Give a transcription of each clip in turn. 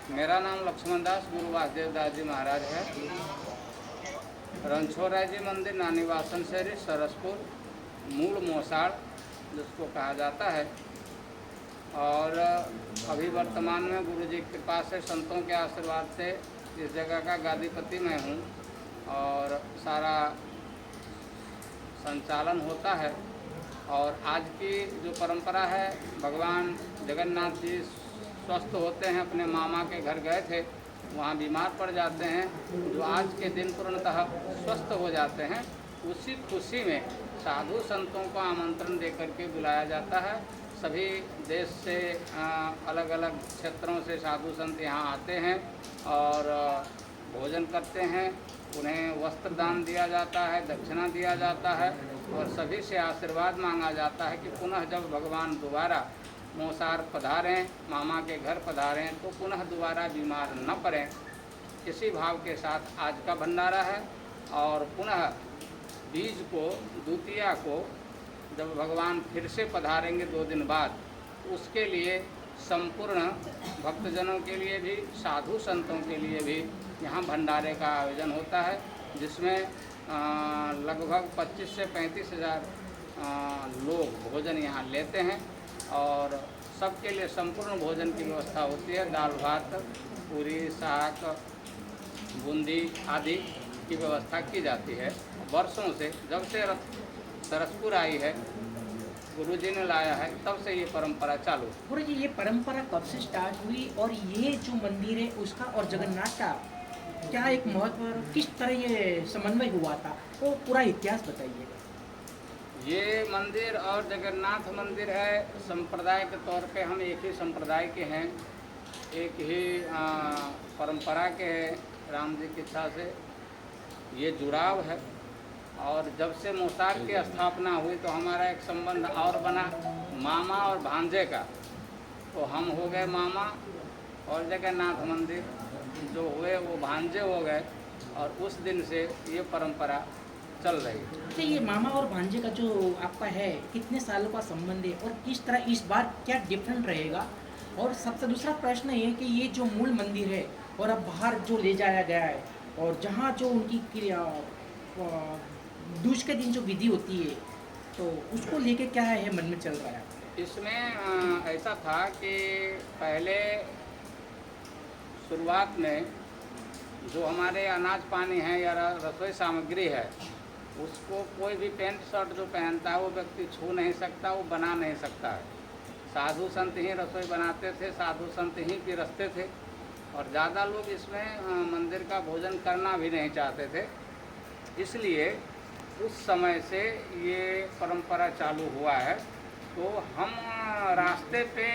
मेरा नाम लक्ष्मण दास गुरु वासुदेव दास जी महाराज है। रणछोड़राय जी मंदिर नानीवासन शहरी सरसपुर मूल मोसाड़ जिसको कहा जाता है। और अभी वर्तमान में गुरु जी की कृपा से संतों के आशीर्वाद से इस जगह का गादीपति मैं हूँ और सारा संचालन होता है। और आज की जो परंपरा है, भगवान जगन्नाथ जी स्वस्थ होते हैं, अपने मामा के घर गए थे, वहाँ बीमार पड़ जाते हैं, जो आज के दिन पूर्णतः स्वस्थ हो जाते हैं। उसी खुशी में साधु संतों को आमंत्रण देकर के बुलाया जाता है। सभी देश से अलग अलग क्षेत्रों से साधु संत यहाँ आते हैं और भोजन करते हैं। उन्हें वस्त्र दान दिया जाता है, दक्षिणा दिया जाता है और सभी से आशीर्वाद मांगा जाता है कि पुनः जब भगवान दोबारा मोसार पधारें, मामा के घर पधारें, तो पुनः दोबारा बीमार न पड़ें। इसी भाव के साथ आज का भंडारा है। और पुनः बीज को, द्वितीया को, जब भगवान फिर से पधारेंगे 2 दिन बाद, उसके लिए संपूर्ण भक्तजनों के लिए भी, साधु संतों के लिए भी यहाँ भंडारे का आयोजन होता है, जिसमें लगभग 25 से 35 हज़ार लोग भोजन यहाँ लेते हैं। और सबके लिए संपूर्ण भोजन की व्यवस्था होती है। दाल भात, पूरी, साग, बूंदी आदि की व्यवस्था की जाती है। वर्षों से, जब से सरसपुर आई है, गुरु जी ने लाया है, तब से ये परंपरा चालू। गुरु जी, ये परंपरा कब से स्टार्ट हुई और ये जो मंदिर है उसका और जगन्नाथ का क्या एक महत्व, किस तरह ये समन्वय हुआ था, वो पूरा इतिहास बताइए। ये मंदिर और जगन्नाथ मंदिर है, संप्रदाय के तौर पे हम एक ही संप्रदाय के हैं, एक ही परंपरा के हैं। राम जी की इच्छा से ये जुड़ाव है। और जब से मोसार की स्थापना हुई तो हमारा एक संबंध और बना, मामा और भांजे का। तो हम हो गए मामा और जगन्नाथ मंदिर जो हुए वो भांजे हो गए। और उस दिन से ये परंपरा चल रही है। तो ये मामा और भांजे का जो आपका है, कितने सालों का संबंध है और किस तरह इस बार क्या डिफरेंट रहेगा। और सबसे दूसरा प्रश्न ये कि ये जो मूल मंदिर है और अब बाहर जो ले जाया गया है और जहाँ जो उनकी दूज के दिन जो विधि होती है, तो उसको लेके क्या है मन में चल रहा है। इसमें ऐसा था कि पहले शुरुआत में जो हमारे अनाज पानी है या रसोई सामग्री है, उसको कोई भी पैंट शर्ट जो पहनता है वो व्यक्ति छू नहीं सकता, वो बना नहीं सकता है। साधु संत ही रसोई बनाते थे, साधु संत ही पिरसते थे। और ज़्यादा लोग इसमें मंदिर का भोजन करना भी नहीं चाहते थे। इसलिए उस समय से ये परंपरा चालू हुआ है। तो हम रास्ते पे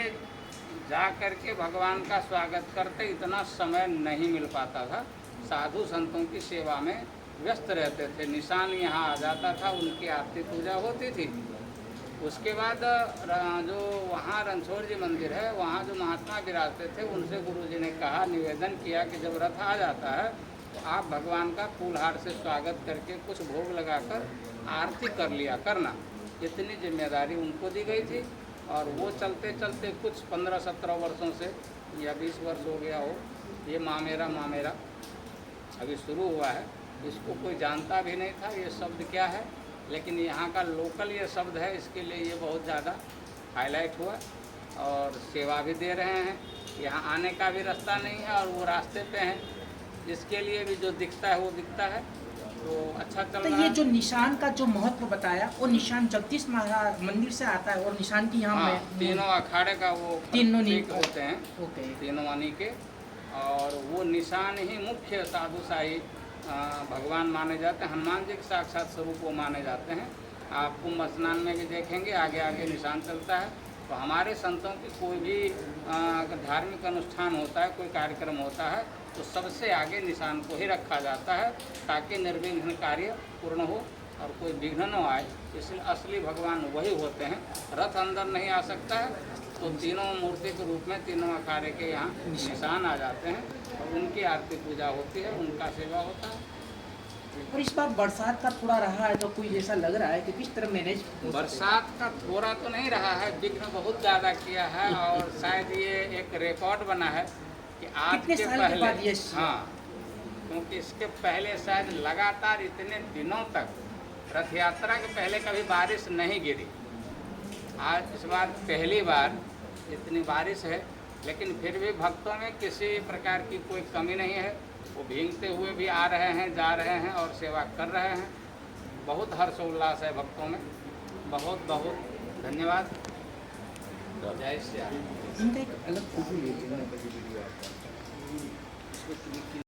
जा कर के भगवान का स्वागत करते, इतना समय नहीं मिल पाता था। साधु संतों की सेवा में व्यस्त रहते थे। निशान यहाँ आ जाता था, उनकी आरती पूजा होती थी। उसके बाद जो वहाँ रणछोड़ जी मंदिर है, वहाँ जो महात्मा विराजते थे, उनसे गुरु जी ने कहा, निवेदन किया कि जब रथ आ जाता है तो आप भगवान का फूलहार से स्वागत करके कुछ भोग लगाकर आरती कर लिया करना। इतनी जिम्मेदारी उनको दी गई थी। और वो चलते चलते कुछ 15-17 वर्षों से या 20 वर्ष हो गया हो, ये मामेरा मामेरा अभी शुरू हुआ है। इसको कोई जानता भी नहीं था ये शब्द क्या है, लेकिन यहाँ का लोकल ये शब्द है, इसके लिए ये बहुत ज़्यादा हाईलाइट हुआ। और सेवा भी दे रहे हैं। यहाँ आने का भी रास्ता नहीं है और वो रास्ते पे हैं, इसके लिए भी जो दिखता है वो दिखता है। तो अच्छा चल रहा है। ये जो निशान का जो महत्व बताया, वो निशान जगदीश महाराज मंदिर से आता है और निशान की यहाँ तीनों अखाड़े का वो तीनों होते हैं। ओके। तीनों वानी के, और वो निशान ही मुख्य साधुशाही भगवान माने जाते हैं। हनुमान जी के साक्षात स्वरूप वो माने जाते हैं। आप कुंभ स्नान में भी देखेंगे, आगे आगे निशान चलता है। तो हमारे संतों की कोई भी धार्मिक अनुष्ठान होता है, कोई कार्यक्रम होता है, तो सबसे आगे निशान को ही रखा जाता है, ताकि निर्विघ्न कार्य पूर्ण हो और कोई विघ्न न आए। इसलिए असली भगवान वही होते हैं। रथ अंदर नहीं आ सकता है, तो तीनों मूर्ति के रूप में तीनों अखाड़े के यहाँ निशान आ जाते हैं और उनकी आरती पूजा होती है, उनका सेवा होता है। और इस बार बरसात का थोड़ा रहा है, तो कोई ऐसा लग रहा है कि किस तरह मैनेज। बरसात का थोड़ा तो नहीं रहा है, विघ्न बहुत ज़्यादा किया है। और शायद ये एक रिकॉर्ड बना है कि आज कितने के साल के पहले, बाद ये हाँ, क्योंकि इसके पहले शायद लगातार इतने दिनों तक रथ यात्रा के पहले कभी बारिश नहीं गिरी। आज इस बार पहली बार इतनी बारिश है, लेकिन फिर भी भक्तों में किसी प्रकार की कोई कमी नहीं है। वो भीगते हुए भी आ रहे हैं, जा रहे हैं और सेवा कर रहे हैं। बहुत हर्षोल्लास है भक्तों में। बहुत बहुत धन्यवाद। जय श्री राम। इनका एक अलग फोटो ले लेना।